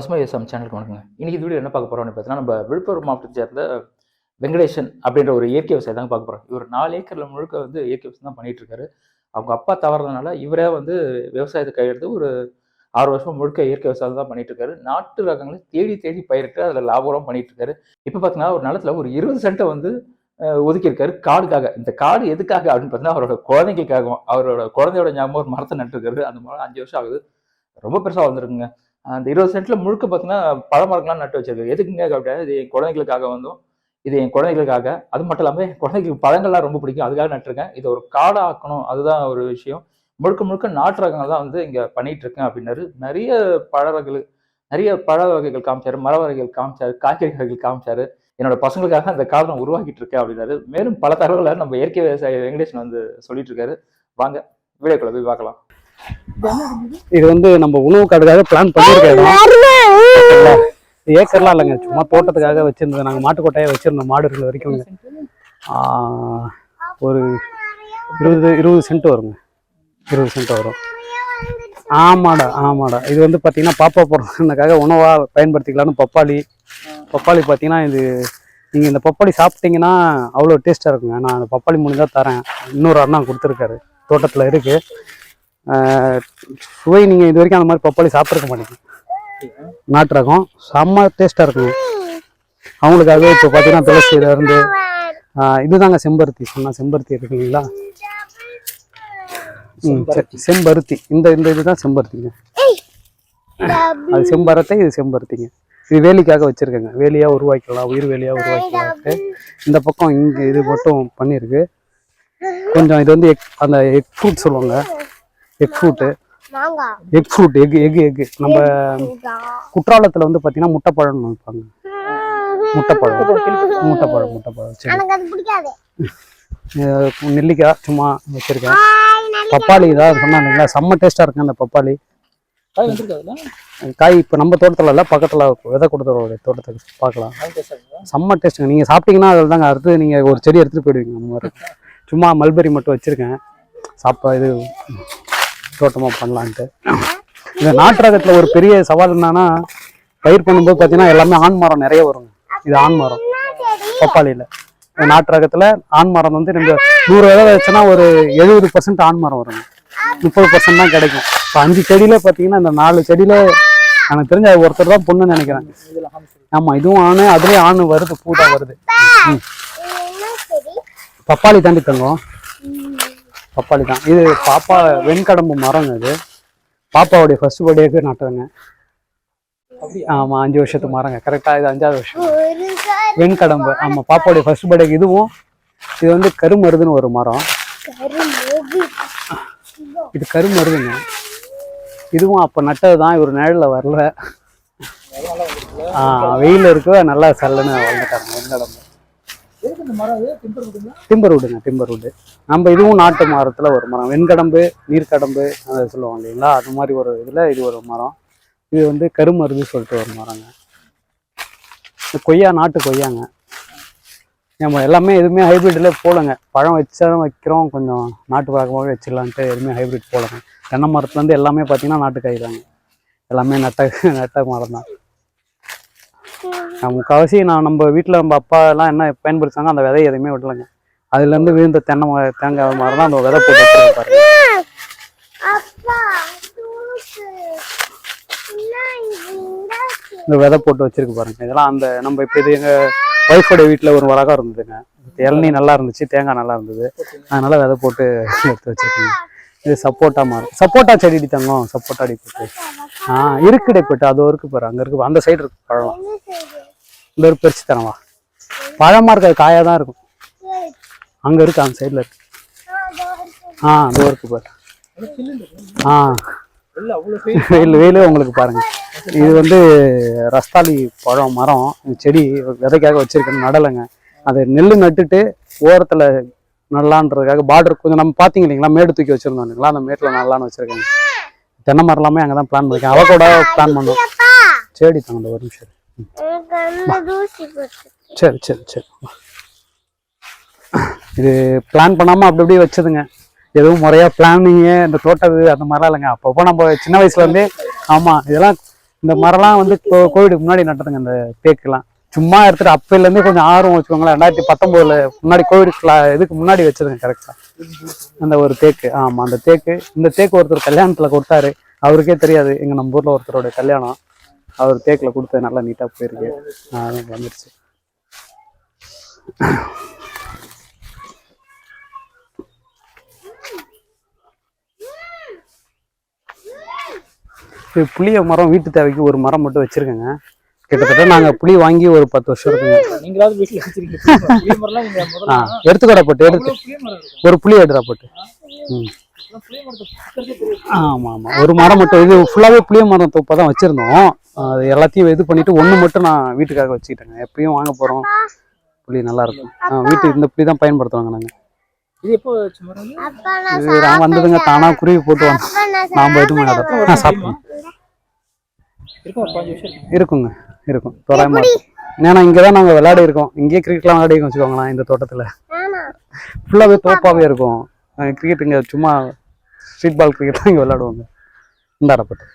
பசுமை விவசாயம் சேனலுக்கு வணக்கங்க. இன்னைக்கு வீடியோ என்ன பார்க்க போறோம்னு பார்த்தீங்கன்னா, நம்ம விழுப்புரம் மாவட்டத்தை சேர்ந்த வெங்கடேசன் அப்படின்ற ஒரு இயற்கை விவசாயி தாங்க பார்க்க போறோம். இவர் 4 ஏக்கர்ல முழுக்க இயற்கை விவசாயம் தான் பண்ணிட்டு இருக்காரு. அவங்க அப்பா தவறுறதுனால இவரே விவசாயத்தை கையெடுத்து ஒரு 6 வருஷமா முழுக்க இயற்கை விவசாயம் தான் பண்ணிட்டு இருக்காரு. நாட்டு ரகங்களை தேடி தேடி பயிரிட்டு அதில் லாபம் பண்ணிட்டு இருக்காரு. இப்போ பார்த்தீங்கன்னா ஒரு நிலத்துல ஒரு 20 சென்ட்டை ஒதுக்கி இருக்காரு காடுக்காக. இந்த காடு எதுக்காக அப்படின்னு பார்த்தீங்கன்னா அவரோட குழந்தைங்களுக்காகவும், அவரோட குழந்தையோட ஞாபகம் ஒரு மரத்தை நட்டுருக்காரு. அந்த மரம் 5 வருஷம் ஆகுது, ரொம்ப பெருசா வந்திருக்குங்க. அந்த 20 சென்ட்ல முழுக்க பார்த்தீங்கன்னா பழமரங்கள்லாம் நட்டு வச்சிருக்கு. எதுக்குங்க அப்படின்னா, இது என் குழந்தைகளுக்காக இது என் குழந்தைகளுக்காக. அது மட்டும் இல்லாமல் என் குழந்தைகளுக்கு பழங்கள்லாம் ரொம்ப பிடிக்கும், அதுக்காக நட்டுருக்கேன். இதை ஒரு காடா ஆக்கணும், அதுதான் ஒரு விஷயம். முழுக்க முழுக்க நாட்டு ரகங்கள் தான் இங்க பண்ணிட்டு இருக்கேன் அப்படின்னாரு. நிறைய பழ வகைகள் காமிச்சாரு, மர வகைகள் காமிச்சாரு, காய்கறி வகைகள் காமிச்சாரு. என்னோட பசங்களுக்காக அந்த காடு நான் உருவாக்கிட்டு இருக்கேன் அப்படின்னாரு. மேலும் பல தகவல்களை நம்ம இயற்கை விவசாயி வெங்கடேசன் சொல்லிட்டு இருக்காரு. வாங்க வீடியோக்குள்ள போய் பார்க்கலாம். இது நம்ம உணவு காடுக்காக பிளான் பண்ணிருக்கோம். ஏக்கர்லாம் இல்லைங்க, சும்மா தோட்டத்துக்காக வச்சிருந்தது. நாங்கள் மாட்டுக்கொட்டையாக வச்சிருந்தோம் மாடுகள் வரைக்கும். ஒரு 20 சென்ட் வருங்க, 20 சென்ட் வரும். ஆமாடா இது பார்த்தீங்கன்னா பாப்பா போடுறதுக்காக உணவாக பயன்படுத்திக்கலான்னு பப்பாளி பார்த்தீங்கன்னா இது நீங்கள் இந்த பப்பாளி சாப்பிட்டீங்கன்னா அவ்வளோ டேஸ்ட்டாக இருக்குங்க. நான் அந்த பப்பாளி மூணு தான் தரேன், இன்னொரு அண்ணா கொடுத்துருக்காரு, தோட்டத்தில் இருக்குது. சுவை நீங்கள் இது வரைக்கும் அந்த மாதிரி பப்பாளி சாப்பிட்ருக்க மாட்டீங்க. நாட்டு ரகம் செம்ம டேஸ்ட்டாக இருக்குங்க. அவங்களுக்காகவே இப்போ பார்த்தீங்கன்னா துளசியிலேருந்து இதுதாங்க செம்பருத்தி. சொன்னால் செம்பருத்தி இருக்கு இல்லைங்களா? செம்பருத்தி இந்த இதுதான் செம்பருத்திங்க. அது செம்பரத்தை, இது செம்பருத்திங்க. இது வேலிக்காக வச்சுருக்கேங்க, வேலியாக உருவாக்கிக்கலாம், உயிர் வேலியாக உருவாக்கிக்கலான்ட்டு. இந்த பக்கம் இங்கே இது மட்டும் பண்ணியிருக்கு. கொஞ்சம் இது அந்த எக் ஃப்ரூட் சொல்லுவாங்க, எக் ஃப்ரூட் நம்ம குற்றாலத்தில் பார்த்தீங்கன்னா முட்டைப்பழம் வைப்பாங்க. முட்டைப்பழம் சரி. நெல்லிக்காய் சும்மா வச்சிருக்கேன். பப்பாளி தான் சொன்னாங்களா, செம்ம டேஸ்டா இருக்கு அந்த பப்பாளி காய். இப்போ நம்ம தோட்டத்தில் இல்லை, பக்கத்தில் விதை கொடுத்தவருடைய தோட்டத்துக்கு பார்க்கலாம். செம்ம டேஸ்ட்டுங்க. நீங்கள் சாப்பிட்டீங்கன்னா அதில் தாங்க அறுத்து நீங்கள் ஒரு செடி எடுத்துகிட்டு போயிடுவீங்க. அந்த மாதிரி சும்மா மல்பெரி மட்டும் வச்சுருக்கேன், இது தோட்டமாக பண்ணலான்ட்டு. இந்த நாட்டு ரகத்தில் ஒரு பெரிய சவால் என்னன்னா, பயிர் பண்ணும்போது பார்த்தீங்கன்னா எல்லாமே ஆண் மரம் நிறைய வருங்க. இது ஆண் மரம் பப்பாளியில். நாட்டு ரகத்தில் ஆண் மரம் நம்ம 100 விதை வச்சுன்னா ஒரு 70% ஆண் மரம் வருங்க, 30% தான் கிடைக்கும். இப்போ 5 செடியில பார்த்தீங்கன்னா இந்த 4 செடியில எனக்கு தெரிஞ்ச ஒருத்தர் தான் பொண்ணுன்னு நினைக்கிறேன். ஆமாம், இதுவும் ஆணு, அதுலேயும் ஆணு வருது, பூ தான் வருது. பப்பாளி தாண்டி தங்கம், பப்பாளி தான் இது. பாப்பா வெண்கடம்பு மரங்க. இது பாப்பாவுடைய ஃபர்ஸ்ட் பர்த்டேக்கு நட்டதுங்க. ஆமாம், 5 வருஷத்து மரங்க, கரெக்டாக இது 5ஆவது வருஷம் வெண்கடம்பு. ஆமாம், பாப்பாவுடைய ஃபர்ஸ்ட் பர்த்டேக்கு. இது கருமருதுன்னு ஒரு மரம். இது கருமருதுங்க. இதுவும் அப்போ நட்டது தான், இவர் நிழலில் வரல, வெயில் இருக்க நல்லா சல்லுன்னு வளர்ந்துட்டாங்க. வெண்கடம்பு டிம்பர்வுட். நம்ம இதுவும் நாட்டு மரத்துல ஒரு மரம். வெண்கடம்பு, நீர்க்கடம்பு அதை சொல்லுவாங்க இல்லைங்களா, அது மாதிரி ஒரு இதுல இது ஒரு மரம். இது கருமருது சொல்லிட்டு ஒரு மரங்க. கொய்யா, நாட்டு கொய்யாங்க. நம்ம எல்லாமே எதுவுமே ஹைபிரிட்ல போலங்க. பழம் வச்சாலும் வைக்கிறோம், கொஞ்சம் நாட்டு பழக்கமாகவே வச்சிடலான்ட்டு எதுவுமே ஹைபிரிட் போலங்க. தென்னை மரத்துலேருந்து எல்லாமே பார்த்தீங்கன்னா நாட்டு காய் தாங்க, எல்லாமே நட்ட மரம் தான். முக்கால்வாசி நம்ம வீட்டில் நம்ம அப்பா எல்லாம் என்ன பயன்படுத்தாங்க, அந்த விதையை எதுவுமே விடலைங்க. அதுலேருந்து விழுந்த தேங்காய் மரம் தான் அந்த விதை போட்டு வச்சிருப்பாரு. இந்த விதை போட்டு வச்சிருக்கு பாருங்க. இதெல்லாம் நம்ம இப்போ இது எங்கள் ஒய்ஃபோட வீட்டில் ஒரு ரகம் இருந்ததுங்க. இளநீ நல்லா இருந்துச்சு, தேங்காய் நல்லா இருந்தது, அதனால விதை போட்டு எடுத்து வச்சிருக்கேங்க. இது சப்போட்டா மரம், சப்போட்டா செடி தங்கம், சப்போட்டா அடி போட்டு இருக்குடே போட்டு அது இருக்கு பாரு, அங்கே இருக்கு, அந்த சைடு இருக்கு பழம். இந்த ஒரு பெருசு தரவா பழமா இருக்காது, காயாக தான் இருக்கும். அங்கே இருக்கு, அந்த சைடில் இருக்கு. அது இருக்கு பாரு. வெயிலே உங்களுக்கு பாருங்க. இது ரஸ்தாளி பழம் மரம். செடி விதைக்காக வச்சிருக்கேன்னு நடலைங்க. அது நெல் நட்டுட்டு ஓரத்தில் நல்லான்றதுக்காக பார்டர் கொஞ்சம் நம்ம பார்த்தீங்க இல்லைங்களா, மேடு தூக்கி வச்சிருந்தோம் இல்லைங்களா, அந்த மேட்டில் நல்லான்னு வச்சிருக்கேங்க. தென்னை மரம் எல்லாமே அங்கே தான் பிளான் பண்ணிருக்கேன். அவ கூட பிளான் பண்ணோம். செடி தாங்க ஒரு நிமிஷம். சரி. இது பிளான் பண்ணாமல் அப்படி அப்படியே வச்சதுங்க. எதுவும் முறையாக பிளானிங்கு இந்த தோட்டது அந்த மாதிரிலாம் இல்லைங்க. அப்பப்போ நம்ம சின்ன வயசுலேருந்தே ஆமாம் இதெல்லாம் இந்த மரம்லாம் வந்து கோவிடுக்கு முன்னாடி நட்டதுங்க இந்த தேக்குலாம். சும்மா எடுத்துட்டு அப்பையிலேருந்து கொஞ்சம் ஆர்வம் வச்சுக்கோங்களேன். 2019 முன்னாடி கோவிட் இதுக்கு முன்னாடி வச்சிருங்க கரெக்டா அந்த ஒரு தேக்கு. ஆமா அந்த தேக்கு, இந்த தேக்கு ஒருத்தர் கல்யாணத்துல கொடுத்தாரு. அவருக்கே தெரியாது எங்க நம்ம ஊர்ல ஒருத்தரோட கல்யாணம். அவர் தேக்குல கொடுத்து நல்லா நீட்டா போயிருக்கு. வந்துருச்சு. புளிய மரம் வீட்டு தேவைக்கு ஒரு மரம் மட்டும் வச்சிருக்கேங்க. கிட்டத்தட்ட நாங்க புளி வாங்கி ஒரு 10 வருஷம் இருக்குங்க. எடுத்துக்கடா போட்டு எடுத்து ஒரு புளி எடுறா போட்டு. ஆமா ஆமா ஒரு மரம் மட்டும், இது ஃபுல்லாவே புளிய மரம் தோப்பதான் வச்சிருந்தோம். அது எல்லாத்தையும் இது பண்ணிட்டு ஒண்ணு மட்டும் நான் வீட்டுக்காக வச்சுக்கிட்டேங்க. எப்பயும் வாங்க போறோம் புளி நல்லா இருக்கும். வீட்டு இந்த புளி தான் பயன்படுத்துவாங்க நாங்க. இது நான் வந்ததுங்க தானா குருவி போட்டு நாம எதுவும் சாப்பிடுவோம். இருக்குங்க இருக்கும் தோராயமா இருக்கும். ஏன்னா இங்கதான் நாங்க விளையாடி இருக்கோம். இங்கேயே கிரிக்கெட்லாம் விளையாடி வச்சுக்கோங்களேன். இந்த தோட்டத்துல ஃபுல்லாவே தோப்பாவே இருக்கும். கிரிக்கெட் இங்க சும்மா ஸ்ட்ரீட் பால் கிரிக்கெட் தான் இங்க விளையாடுவாங்க. இந்த அரப்பட்டு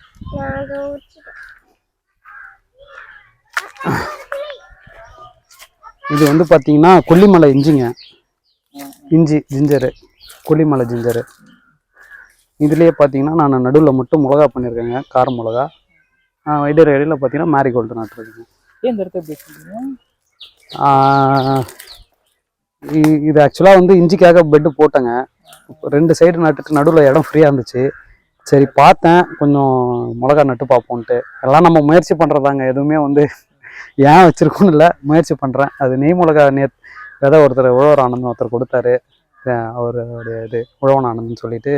இது வந்து பாத்தீங்கன்னா கொல்லிமலை இஞ்சிங்க. இஞ்சி ஜிஞ்சரு, கொல்லிமலை ஜிஞ்சரு. இதுலயே பாத்தீங்கன்னா நான் நடுவில் மட்டும் மிளகா பண்ணியிருக்கேங்க, கார மிளகா. இடையில பார்த்தீங்கன்னா மேரிகோல்டு நட்டுருக்குங்க. இது ஆக்சுவலாக வந்து இஞ்சிக்காக பெட்டு போட்டேங்க. 2 சைடு நட்டுட்டு நடுவில் இடம் ஃப்ரீயாக இருந்துச்சு. சரி பார்த்தேன் கொஞ்சம் மிளகா நட்டு பார்ப்போன்ட்டு. எல்லாம் நம்ம முயற்சி பண்ணுறதாங்க. எதுவுமே வந்து ஏன் வச்சுருக்கோன்னு இல்லை, முயற்சி பண்ணுறேன். அது நெய் மிளகா விதை ஒருத்தர் உழவர் ஆனந்த்னு ஒருத்தர் கொடுத்தாரு. அவருடைய இது உழவன் ஆனந்த்னு சொல்லிட்டு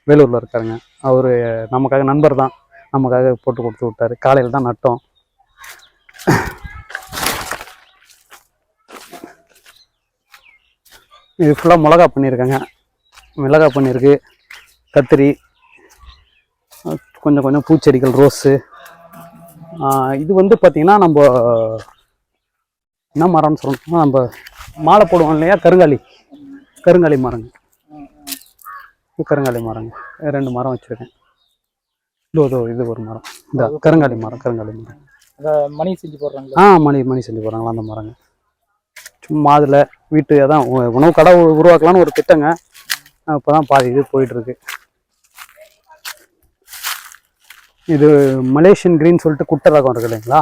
வேலூரில் இருக்காருங்க. அவர் நமக்காக நண்பர் தான், நமக்காக போட்டு கொடுத்து விட்டாரு. காலையில் தான் நட்டோம். இது ஃபுல்லாக மிளகா பண்ணியிருக்கேங்க. மிளகா பண்ணியிருக்கு, கத்திரி, கொஞ்சம் கொஞ்சம் பூச்செடிகள், ரோஸு. இது வந்து பார்த்திங்கன்னா நம்ம என்ன மரம்னு சொல்லணும்னா நம்ம மாலை போடுவோம் இல்லையா, கருங்காலி மரங்க. கருங்காலி மரங்க 2 மரம் வச்சுருக்கேன். இது ஒரு மரம், இந்த கருங்காலி மரம். மணி செஞ்சு போடுறாங்களா? மணி செஞ்சு போடுறாங்களா அந்த மரங்க. சும்மா அதில் வீட்டு அதான் உணவு கடை உருவாக்கலான்னு ஒரு திட்டங்க. இப்போ தான் பாதி இது போயிட்டுருக்கு. இது மலேசியன் கிரீன் சொல்லிட்டு குட்டை ரகம் இருக்குது இல்லைங்களா.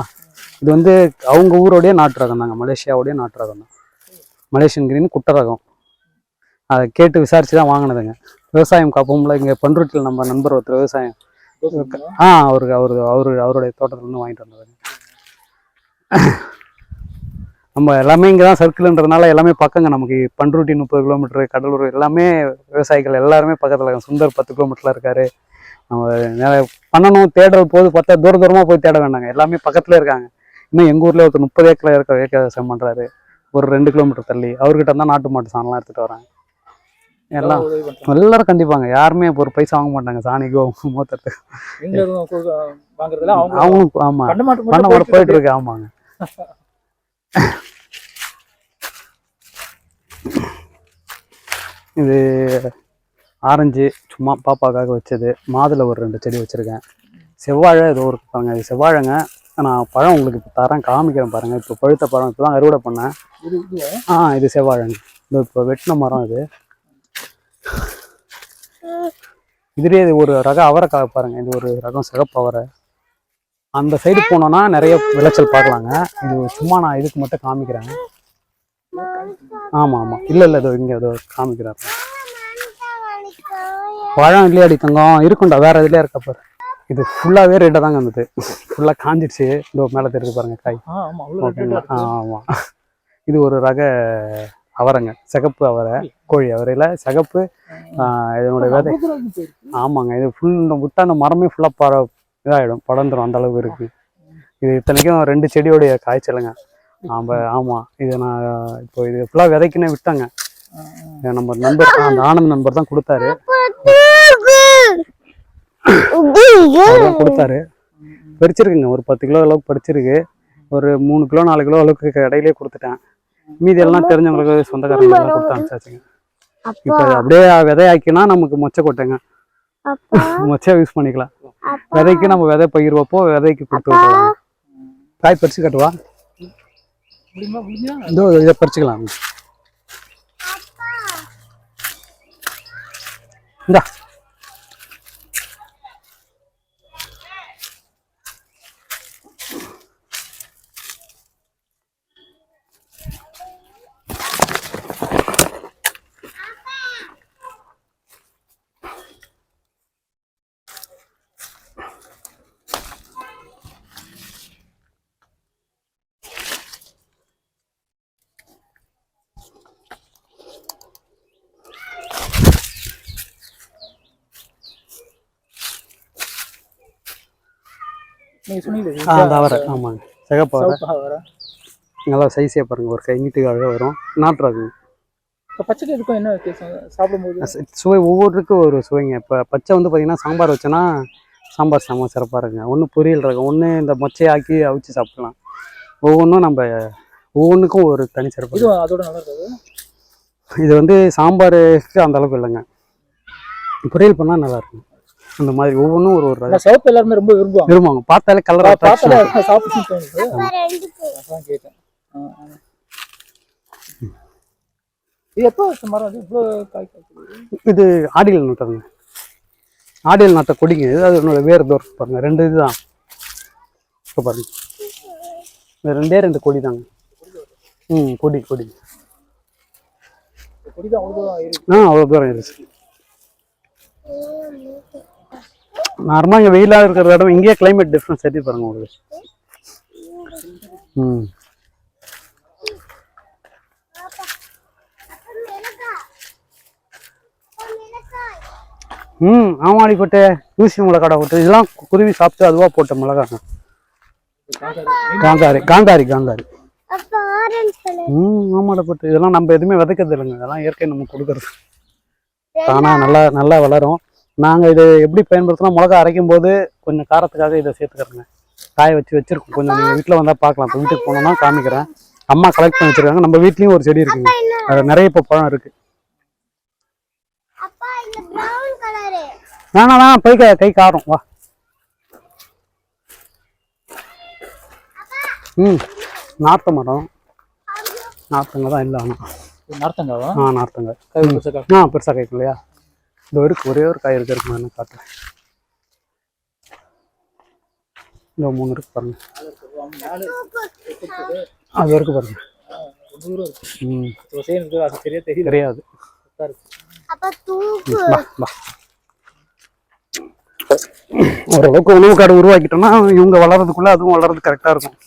இது வந்து அவங்க ஊரோடைய நாட்டு ரகம் தாங்க, மலேசியாவுடைய நாட்டு ரகம் தான் மலேசியன் கிரீன் குட்டை ரகம். அதை கேட்டு விசாரித்து தான் வாங்கினதுங்க. விவசாயம் காப்போம்ல இங்கே பண்ருட்டியில் நம்ம நண்பர் ஒருத்தர் விவசாயம் அவருடைய தோட்டத்துலேருந்து வாங்கிட்டு வந்ததுங்க. நம்ம எல்லாமே இங்கே தான் சர்க்கிள்ன்றதுனால எல்லாமே பக்கங்க. நமக்கு பண்ருட்டி 30 கிலோமீட்டரு, கடலூர் எல்லாமே விவசாயிகள் எல்லாருமே பக்கத்தில் இருக்காங்க. சுந்தர் 10 கிலோமீட்டரில் இருக்காரு. நம்ம பண்ணணும் தேடுறது போது பார்த்தா தூரமாக போய் தேட வேண்டாங்க, எல்லாமே பக்கத்துல இருக்காங்க. இன்னும் எங்கள் ஊரில் ஒருத்தர் 30 ஏக்கரில் ஏக்க விவசாயம் பண்ணுறாரு, ஒரு 2 கிலோமீட்டர் தள்ளி. அவர்கிட்ட தான் நாட்டு மாட்டு சாணம்லாம் எடுத்துகிட்டு வராங்க. எல்லாரும் கண்டிப்பாங்க. யாருமே ஒரு பைசா வாங்க மாட்டாங்க சாணிக்கோ மூத்தத்துக்கு. அவங்களும் ஆமா பண்ண போயிட்டு இருக்கு. ஆமாங்க. இது ஆரஞ்சு சும்மா பாப்பாக்காக வச்சது. மாதுளை ஒரு 2 செடி வச்சுருக்கேன். செவ்வாழை ஏதோ ஒரு பாருங்க, இது செவ்வாழைங்க. நான் பழம் உங்களுக்கு இப்போ தரேன், காமிக்கிறேன் பாருங்க. இப்போ பழுத்த பழம் இப்போ தான் அறுவடை பண்ணேன். இது செவ்வாழைங்க. இப்போ வெட்டின மரம் இது. இதுலேயே இது ஒரு ரகம் அவரைக்காக பாருங்க. இது ஒரு ரகம் சிகப்பு அவரை. அந்த சைடு போனோன்னா நிறைய விளைச்சல் பார்க்கலாங்க. இது சும்மா நான் இதுக்கு மட்டும் காமிக்கிறேன். ஆமாம் இல்லை இதோ இங்கே ஏதோ காமிக்கிறாரு. பழம் இல்லையாடி தங்கம் இருக்குண்டா, வேற இதுலேயே இருக்க பாரு. இது ஃபுல்லாகவே ரேட்டாக தாங்க இருந்தது. ஃபுல்லாக காஞ்சிடுச்சு. இதோ மேலே தெரியுது பாருங்க காய். ஆமாம் இது ஒரு ரக அவரைங்க, சிகப்பு அவரை, கோழி அவரையில் சிகப்பு. இதனுடைய விதை ஆமாங்க. இது ஃபுல் விட்டா அந்த மரமே ஃபுல்லாக இதாகிடும், படர்ந்துடும், அந்த அளவுக்கு இருக்கு. இது இத்தனைக்கும் 2 செடியோடைய காய்ச்சலுங்க. ஆமாம் இது நான் இப்போ இது ஃபுல்லாக விதைக்குன்னே விட்டாங்க. நம்ம நண்பர் அந்த ஆனந்த் நண்பர் தான் கொடுத்தாரு. பறிச்சிருக்குங்க. ஒரு 10 கிலோ அளவுக்கு பறிச்சிருக்கு. ஒரு 3 கிலோ 4 கிலோ அளவுக்கு இடையிலே கொடுத்துட்டேன். மீதி எல்லாம் தெரிஞ்சவங்களுக்கு சொந்தக்காரங்களுக்கு கொடுத்து அனுப்பிச்சாச்சுங்க. இப்போ அப்படியே விதையாக்கினா நமக்கு மொச்சை கொட்டைங்க, மொச்சை யூஸ் பண்ணிக்கலாம். விதைக்கு நம்ம விதை பகிர்வப்போ விதைக்கு கொடுத்து விட்டுருவாங்க. காய் பறிச்சு கட்டுவா, இதோ இதை பறிச்சுக்கலாம். இந்தா நீங்க சொன்னீங்க அந்த அவரை, ஆமாங்க, சிகப்பு அவரை. நல்லா சைஸே பாருங்க, ஒரு கை நீட்டுக்காகவே வரும். நாட்டு ரகம். இப்போ பச்சைக்கு இதுக்கும் என்ன வித்தியாசம் சாப்பிடும்போது? சுவை ஒவ்வொருக்கும் ஒரு சுவைங்க. இப்போ பச்சை வந்து பார்த்தீங்கன்னா சாம்பார் வச்சோன்னா சாம்பார் செம்ம சிறப்பாக இருக்குங்க. ஒன்று பொரியல் ரகம், ஒன்று இந்த மொச்சையாக்கி அவிச்சு சாப்பிடலாம். ஒவ்வொன்றும் நம்ம ஒவ்வொன்றுக்கும் ஒரு தனி சிறப்பு. இது அதோட நல்லா இருக்காது. இது வந்து சாம்பாருக்கு அந்த அளவுக்கு இல்லைங்க, பொரியல் பண்ணால் நல்லா இருக்கும். அந்த மாதிரி ஒவ்வொன்றும் ஒரு ஒரு சிவப்பு எல்லாருமே ரொம்ப விரும்புவாங்க. பார்த்தாலே கலராக சாப்பிட்டு கேட்டேன். இது எப்போ மரம் அது இவ்வளோ காய் காய்க்குது? இது ஆடியில் நட்டுறதுங்க. ஆடியில் நட்ட கொடிங்க இது. அது என்னோட வேறு தோறு பாருங்க, 2 இதுதான். இப்போ பாருங்க, இந்த 2 கொடி தாங்க. கொடி கொடி தான் அவ்வளோ தூரம் இருக்கு. நார்மலாக இங்கே வெயிலாக இருக்கிற இடம், இங்கேயே கிளைமேட் டிஃப்ரென்ஸ் எப்படி பாருங்க உங்களுக்கு. ஆமாடி போட்டு ஊசி மிளகாடா போட்டு இதெல்லாம் குருவி சாப்பிட்டு அதுவாக போட்ட மிளகாங்க. காந்தாரி ஆமாடா போட்டு இதெல்லாம் நம்ம எதுவுமே விதைக்கிறது இல்லைங்க, இதெல்லாம் இயற்கை நம்ம கொடுக்கறது. தானா நல்லா வளரும். நாங்கள் இதை எப்படி பயன்படுத்தினா, மிளகா அரைக்கும் போது கொஞ்சம் காரத்துக்காக இதை சேர்த்துக்கிறோங்க. காய வச்சிருக்கோம், கொஞ்சம் நீங்கள் வீட்டில் வந்தால் பார்க்கலாம். இப்போ வீட்டுக்கு போனோம்னா காமிக்கிறேன். அம்மா கலெக்ட் பண்ணி வச்சிருக்காங்க. நம்ம வீட்லேயும் ஒரு செடி இருக்குங்க, அதில் நிறைய இப்போ பழம் இருக்கு. வேணாம் போய் கை காரம் வா. நார்த்த மரம், நார்த்தங்க தான் இல்லை. ஆனால் நார்த்தங்காவா? நார்த்தங்காய் பெருசாக காய்க்கும் இல்லையா? இந்த ஒரே ஒரு காய் இருக்கு, என்ன காட்டுறேன். இந்த 3 இருக்கு பாருங்க, அது இருக்கு பாருங்க. தெரியாது. ஓரளவுக்கு உணவு காடு உருவாக்கிட்டோம்னா இவங்க வளர்றதுக்குள்ள அதுவும் வளர்றது கரெக்டா இருக்கும்.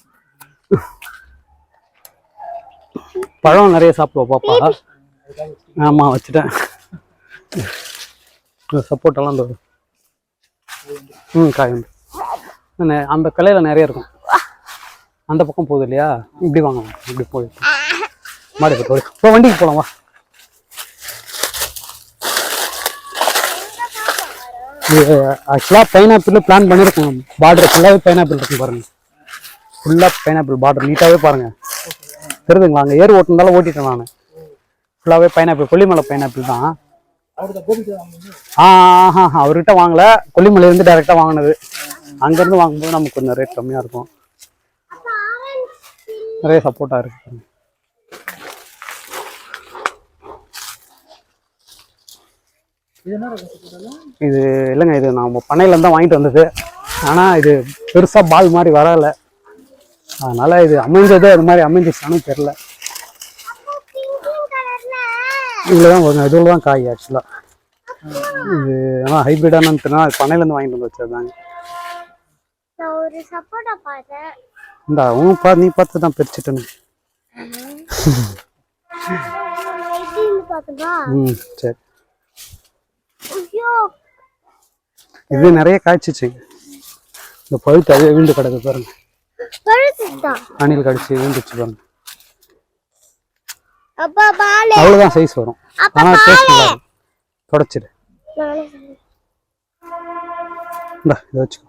பழம் நிறைய சாப்பிடுவோம் பாப்பா. ஆமா வச்சுட்டேன். சப்போர்ட்டெல்லாம் இந்த காய் உண்டு. அந்த கிளையில நிறைய இருக்கும். அந்த பக்கம் போகுது இல்லையா, இப்படி வாங்க, இப்படி போய் மாடி இப்போ வண்டிக்கு போகலாம் வா. ஆக்சுவலாக பைனாப்பிள் பிளான் பண்ணியிருக்கோம். பார்டர் ஃபுல்லாகவே பைனாப்பிள் இருக்கும் பாருங்க, ஃபுல்லாக பைனாப்பிள் பார்டர் நீட்டாகவே பாருங்க தெரியுதுங்களா. அங்கே ஏர் ஓட்டுனாலும் ஓட்டிட்டேன் நான். ஃபுல்லாகவே பைனாப்பிள், கொல்லிமலை பைனாப்பிள் தான். அவர்கிட்ட வாங்கல, கொல்லிமலையிலேருந்து டைரெக்டாக வாங்கினது. அங்கேருந்து வாங்கும்போது நமக்கு கொஞ்சம் ரேட் கம்மியாக இருக்கும். நிறைய சப்போர்ட்டாக இருக்கு. இது இல்லைங்க, இது நம்ம பண்ணையிலேருந்து தான் வாங்கிட்டு வந்தது. ஆனால் இது பெருசாக பால் மாதிரி வரலை, அதனால இது அமைஞ்சது அது மாதிரி அமைஞ்சிச்சானு தெரில. இதில் தான் வருங்க, இதில் தான் காய் ஆக்சுவலாக. இது ஆனால் ஹைப்ரிடானு தெரியும், அது பண்ணையிலேருந்து வாங்கிட்டு வந்து வச்சதுதாங்க. இந்த நீ பார்த்து தான் பிரிச்சுட்டேன்னு. சரி, இது நிறைய காய்ச்சிச்சு. இந்த பழுத்து அதே வீண்டு கிடக்கு பாருங்க, அணில் கடிச்சு வீண்டுச்சு பாருங்க. அவ்வளவுதான் சைஸ் வரும், ஆனா டேஸ்ட் நல்லா இருக்கும். தொடச்சிடு, இதை வச்சுக்கோ.